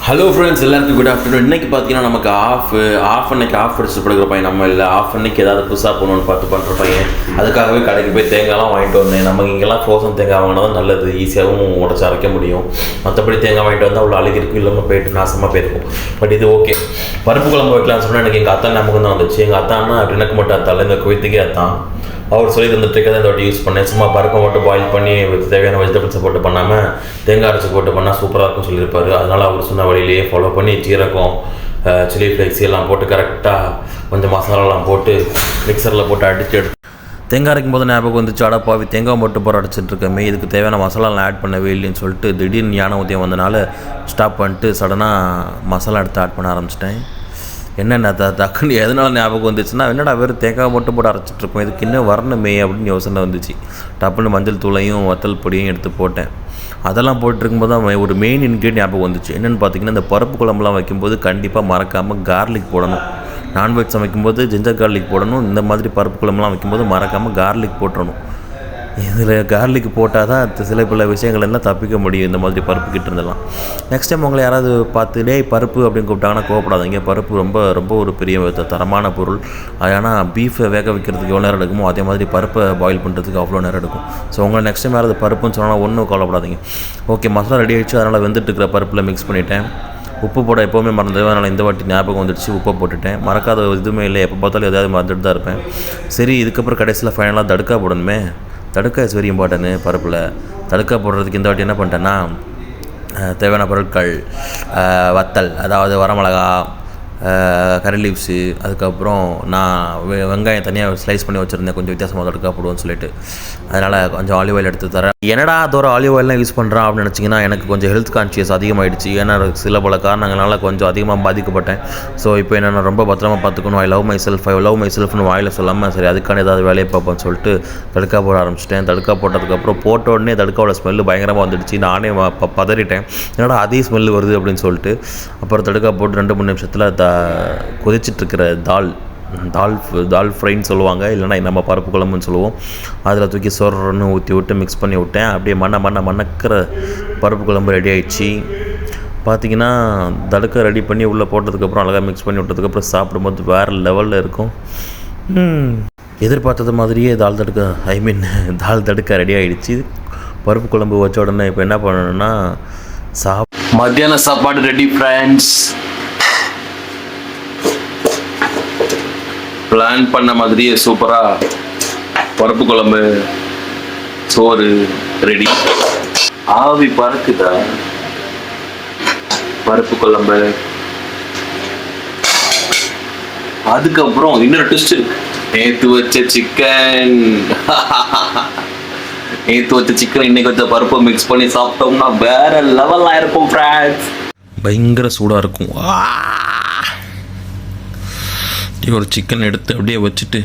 Hello friends, எல்லாருக்கும் good afternoon. இன்றைக்கி பார்த்தீங்கன்னா நமக்கு ஆஃப் அன்னைக்கு ஆஃப் அடிச்சு படுக்கிற பையன் நம்ம இல்லை. ஆஃப் அன்னைக்கு ஏதாவது புதுசாக போகணுன்னு பார்த்து பண்ணுற பையன். அதுக்காகவே கடைக்கு போய் தேங்காய்லாம் வாங்கிட்டு வந்தேன். நமக்கு இங்கெல்லாம் ஃப்ரோசன் தேங்காய் வாங்கினா தான் நல்லது, ஈஸியாகவும் உடச்சி அரைக்க முடியும். மற்றபடி தேங்காய் வாங்கிட்டு வந்தால் அவ்வளோ அழுகி இருக்கும், இல்லாமல் போயிட்டு நாசமாக போயிருக்கும். பட் இது ஓகே. பருப்பு குழம்பு வைக்கலாம்னு சொன்னால் எனக்கு எங்கள் அத்தான் நமக்கு தான் வந்துச்சு. எங்கள் அத்தான்னா எனக்கு மட்டும் அத்தால இந்த குவைத்துக்கே அத்தான். அவர் சொல்லி இந்த ட்ரிக்கை தான் இந்த வாட்டி யூஸ் பண்ணேன். சும்மா பருப்பை மட்டும் பாயில் பண்ணி தேவையான வெஜிடபிள்ஸை போட்டு பண்ணாமல் தேங்காய் அரைச்சி போட்டு பண்ணால் சூப்பராக இருக்கும்னு சொல்லியிருப்பார். அதனால் அவர் சொன்ன வழியிலேயே ஃபாலோ பண்ணி சீரகம், சில்லி ஃப்ளேக்ஸ் எல்லாம் போட்டு கரெக்டாக கொஞ்சம் மசாலாலாம் போட்டு மிக்சரில் போட்டு அடித்து எடுத்து தேங்காய் அரைக்கும் போது ஞாபகம் வந்துச்சு, அடப்பாவி தேங்காய் மட்டும் போகிற அடிச்சிட்ருக்கமே, இதுக்கு தேவையான மசாலாலாம் ஆட் பண்ணவே இல்லைன்னு சொல்லிட்டு திடீர்னு ஞான உதயம் வந்தனால ஸ்டாப் பண்ணிட்டு சடனாக மசாலா எடுத்து ஆட் பண்ண ஆரம்பிச்சிட்டேன். என்னென்ன டக்குன்னு எதனால ஞாபகம் வந்துச்சுன்னா, என்னடா வெறும் தேங்காய் மட்டும் போட்டு அரைச்சிட்ருப்போம், இதுக்கு இன்னும் வரணுமே அப்படின்னு யோசனை வந்துச்சு. டப்புன்னு மஞ்சள் தூளையும் வத்தல் பொடியும் எடுத்து போட்டேன். அதெல்லாம் போட்டுருக்கும்போது தான் ஒரு மெயின் இன்க்ரீடியன்ட் ஞாபகம் வந்துச்சு. என்னென்னு பார்த்தீங்கன்னா, இந்த பருப்பு குழம்புலாம் வைக்கும்போது கண்டிப்பாக மறக்காமல் கார்லிக் போடணும். நான்வெஜ் சமைக்கும்போது ஜிஞ்சர் கார்லிக் போடணும். இந்த மாதிரி பருப்பு குழம்புலாம் வைக்கும்போது மறக்காமல் கார்லிக் போட்டுறணும். இதில் கார்லிக் போட்டால் தான் சில பல விஷயங்கள் எல்லாம் தப்பிக்க முடியும், இந்த மாதிரி பருப்பு கிட்ட இருந்தெல்லாம். நெக்ஸ்ட் டைம் உங்களை யாராவது பார்த்து டேய் பருப்பு அப்படின்னு கூப்பிட்டாங்கன்னா கோவப்படாதீங்க. பருப்பு ரொம்ப ரொம்ப ஒரு பெரிய தரமான பொருள். ஆனால் பீஃபை வேக வைக்கிறதுக்கு எவ்வளோ நேரம் எடுக்குமோ அதே மாதிரி பருப்பை பாயில் பண்ணுறதுக்கு அவ்வளோ நேரம் எடுக்கும். ஸோ உங்களை நெக்ஸ்ட் டைம் யாராவது பருப்புன்னு சொன்னால் ஒன்றும் கவலைப்படாதீங்க. ஓகே, மசாலா ரெடி ஆகிடுச்சு. அதனால் வெந்துட்டு இருக்கிற பருப்பில் மிக்ஸ் பண்ணிவிட்டேன். உப்பு போட எப்போவுமே மறந்தது, அதனால் இந்த வாட்டி ஞாபகம் வந்துடுச்சு, உப்பை போட்டுட்டேன். மறக்காத எதுவுமே இல்லை, எப்போ பார்த்தாலும் எதாவது மறந்துட்டு தான் இருப்பேன். சரி, இதுக்கப்புறம் கடைசியில் ஃபைனலாக தடுக்கா போடணுமே. தடுக்கா இஸ் வெரி இம்பார்ட்டன்ட் பருப்பில். தடுக்கா போடுறதுக்கு இந்த வாட்டி என்ன பண்ணிட்டேன்னா, தேவையான பொருட்கள் வத்தல், அதாவது வரமிளகா, கறி லீவ்ஸு, அதுக்கப்புறம் நான் வெங்காயம் தனியாக ஸ்லைஸ் பண்ணி வச்சுருந்தேன், கொஞ்சம் வித்தியாசமாக தடுக்கா போடுவோன்னு சொல்லிட்டு. அதனால் கொஞ்சம் ஆலிவ் ஆயில் எடுத்து தரேன். என்னடா அதோட ஆலிவ் ஆயிலெலாம் யூஸ் பண்ணுறான் அப்படின்னு நினச்சிங்கன்னா, எனக்கு கொஞ்சம் ஹெல்த் கான்ஷியஸ் அதிகமாகிடுச்சு. ஏன்னா சில பல காரணங்களால் கொஞ்சம் அதிகமாக பாதிக்கப்பட்டேன். ஸோ இப்போ என்னென்ன ரொம்ப பத்திரமா பார்த்துக்கணும். ஐ லவ் மை செல்ஃப்னு வாயில் சொல்லாமல் சரி அதுக்கான ஏதாவது வேலையை பார்ப்போம்னு சொல்லிட்டு தடுக்கா போட ஆரம்பிச்சிட்டேன். தடுக்கா போட்டதுக்கப்புறம் போட்ட உடனே தடுக்காவோட ஸ்மெல்லு பயங்கரமாக வந்துடுச்சு. நானே பதறிட்டேன், என்னடா அதே ஸ்மெல்லு வருது அப்படின்னு சொல்லிட்டு. அப்புறம் தடுக்கா போட்டு 2-3 நிமிஷத்தில் கொதிச்சிட்ருக்கிற தால் ஃப்ரைன்னு சொல்லுவாங்க, இல்லைனா நம்ம பருப்பு குழம்புன்னு சொல்லுவோம். அதில் தூக்கி சொர்றன்னு ஊற்றி விட்டு மிக்ஸ் பண்ணி விட்டேன். அப்படியே மணக்கிற பருப்பு குழம்பு ரெடி ஆகிடுச்சு. பார்த்திங்கன்னா தடுக்க ரெடி பண்ணி உள்ளே போட்டதுக்கப்புறம் அழகாக மிக்ஸ் பண்ணி விட்டதுக்கப்புறம் சாப்பிடும்போது வேறு லெவலில் இருக்கும். எதிர்பார்த்தது மாதிரியே தால் தடுக்க ரெடி ஆகிடுச்சு. பருப்பு குழம்பு வச்ச உடனே இப்போ என்ன பண்ணணுன்னா மத்தியான சாப்பாடு ரெடி ஃப்ரெண்ட்ஸ். பிளான் பண்ண மாதிரியே சூப்பராக பருப்பு குழம்பு, சோறு ரெடி. ஆவி பறக்குதா பருப்பு குழம்பு. அதுக்கப்புறம் இன்னொரு ட்விஸ்ட், நேற்று வச்ச சிக்கன் இன்னைக்கு வச்ச பருப்பை மிக்ஸ் பண்ணி சாப்பிட்டோம்னா வேற லெவலாக இருக்கும் ஃப்ரெண்ட்ஸ். பயங்கர சூடாக இருக்கும். ஒரு சிக்கன் எடுத்து அப்படியே வச்சுட்டு